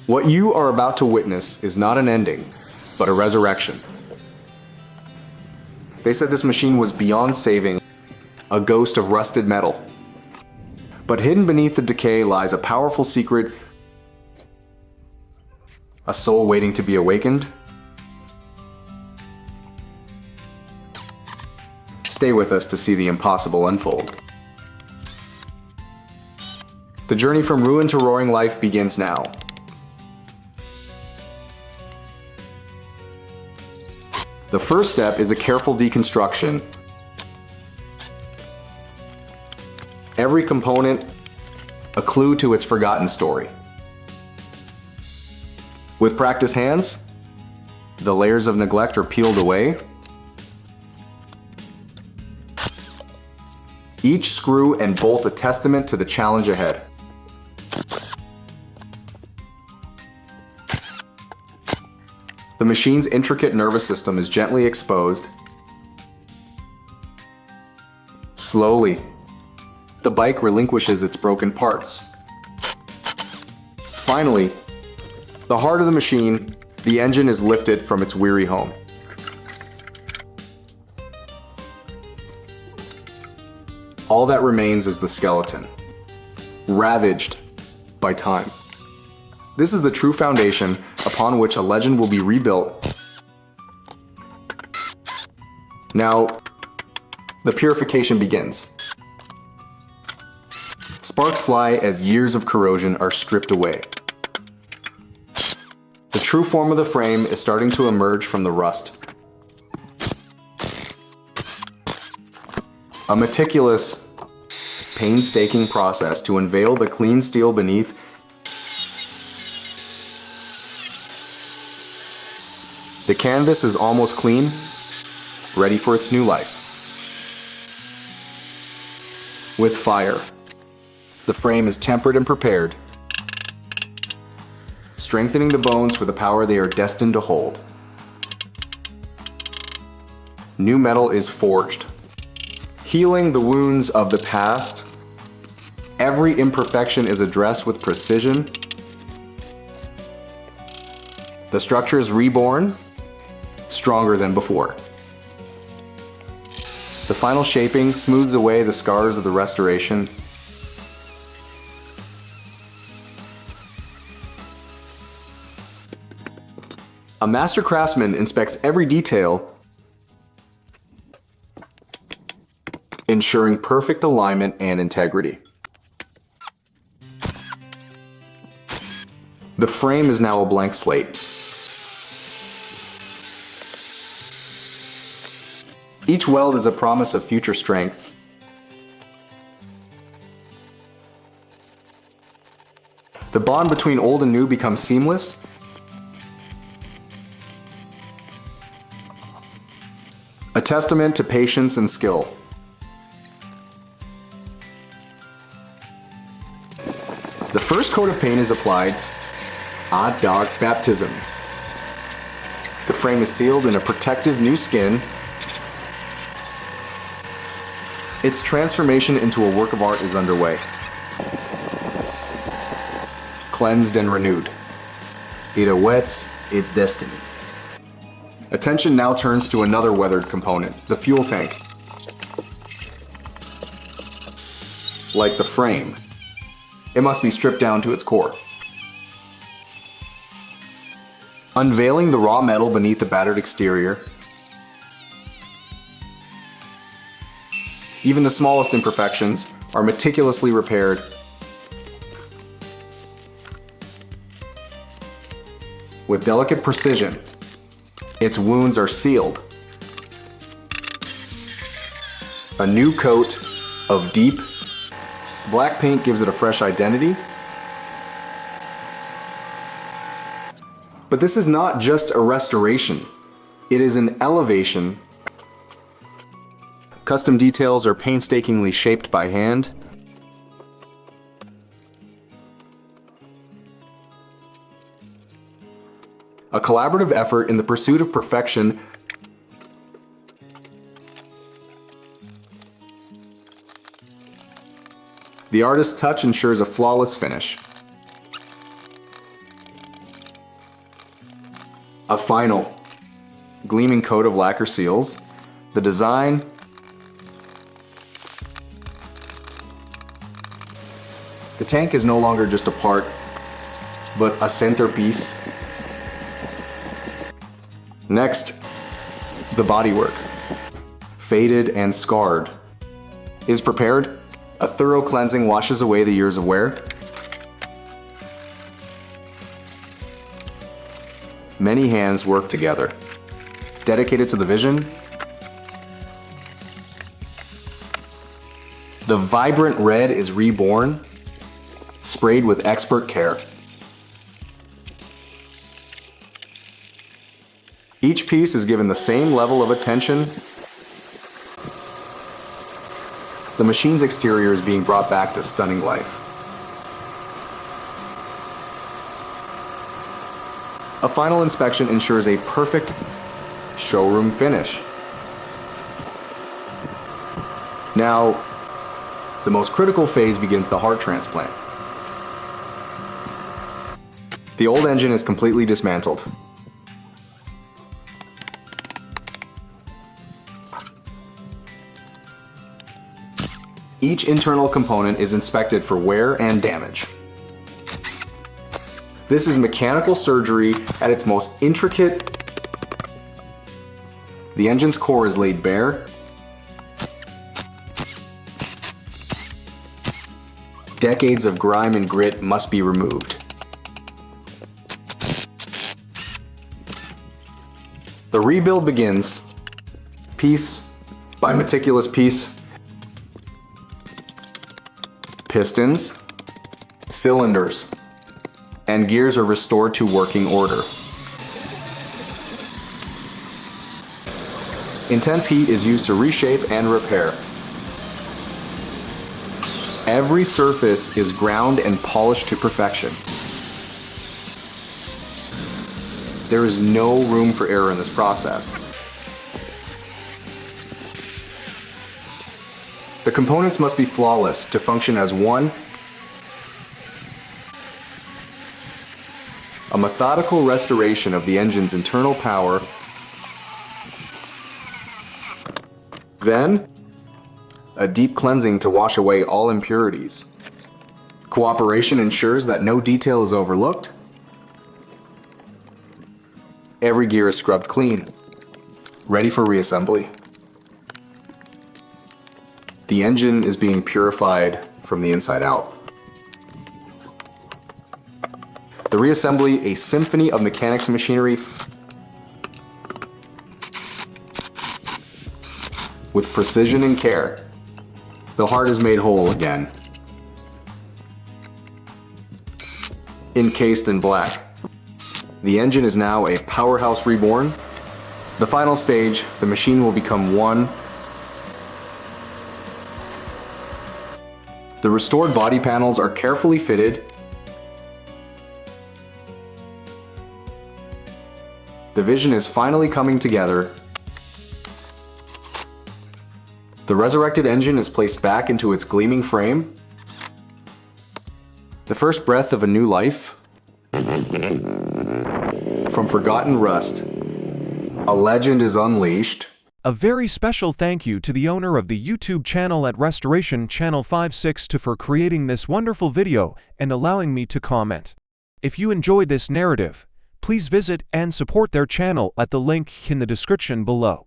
What you are about to witness is not an ending, but a resurrection. They said this machine was beyond saving, a ghost of rusted metal. But hidden beneath the decay lies a powerful secret, a soul waiting to be awakened. Stay with us to see the impossible unfold. The journey from ruin to roaring life begins now. The first step is a careful deconstruction. Every component, a clue to its forgotten story. With practiced hands, the layers of neglect are peeled away. Each screw and bolt a testament to the challenge ahead. The machine's intricate nervous system is gently exposed. Slowly, the bike relinquishes its broken parts. Finally, the heart of the machine, the engine, is lifted from its weary home. All that remains is the skeleton, ravaged by time. This is the true foundation upon which a legend will be rebuilt. Now, the purification begins. Sparks fly as years of corrosion are stripped away. The true form of the frame is starting to emerge from the rust. A meticulous, painstaking process to unveil the clean steel beneath. The canvas is almost clean, ready for its new life. With fire, the frame is tempered and prepared, strengthening the bones for the power they are destined to hold. New metal is forged, healing the wounds of the past. Every imperfection is addressed with precision. The structure is reborn, stronger than before. The final shaping smooths away the scars of the restoration. A master craftsman inspects every detail, ensuring perfect alignment and integrity. The frame is now a blank slate. Each weld is a promise of future strength. The bond between old and new becomes seamless. A testament to patience and skill. The first coat of paint is applied. Odd dog baptism. The frame is sealed in a protective new skin. Its transformation into a work of art is underway. Cleansed and renewed. It awaits its destiny. Attention now turns to another weathered component, the fuel tank. Like the frame, it must be stripped down to its core. Unveiling the raw metal beneath the battered exterior. Even the smallest imperfections are meticulously repaired. With delicate precision, its wounds are sealed. A new coat of deep black paint gives it a fresh identity. But this is not just a restoration. It is an elevation. Custom details are painstakingly shaped by hand. A collaborative effort in the pursuit of perfection. The artist's touch ensures a flawless finish. A final gleaming coat of lacquer seals the design. The tank is no longer just a part, but a centerpiece. Next, the bodywork, faded and scarred, is prepared. A thorough cleansing washes away the years of wear. Many hands work together, dedicated to the vision. The vibrant red is reborn, sprayed with expert care. Each piece is given the same level of attention. The machine's exterior is being brought back to stunning life. A final inspection ensures a perfect showroom finish. Now, the most critical phase begins: the heart transplant. The old engine is completely dismantled. Each internal component is inspected for wear and damage. This is mechanical surgery at its most intricate. The engine's core is laid bare. Decades of grime and grit must be removed. The rebuild begins, piece by meticulous piece. Pistons, cylinders, and gears are restored to working order. Intense heat is used to reshape and repair. Every surface is ground and polished to perfection. There is no room for error in this process. The components must be flawless to function as one. A methodical restoration of the engine's internal power. Then, a deep cleansing to wash away all impurities. Cooperation ensures that no detail is overlooked. Every gear is scrubbed clean, ready for reassembly. The engine is being purified from the inside out. The reassembly, a symphony of mechanics and machinery with precision and care. The heart is made whole again. Encased in black. The engine is now a powerhouse reborn. The final stage, the machine will become one. The restored body panels are carefully fitted. The vision is finally coming together. The resurrected engine is placed back into its gleaming frame. The first breath of a new life. From forgotten rust, a legend is unleashed. A very special thank you to the owner of the YouTube channel at Restoration Channel 56 for creating this wonderful video and allowing me to comment. If you enjoyed this narrative, please visit and support their channel at the link in the description below.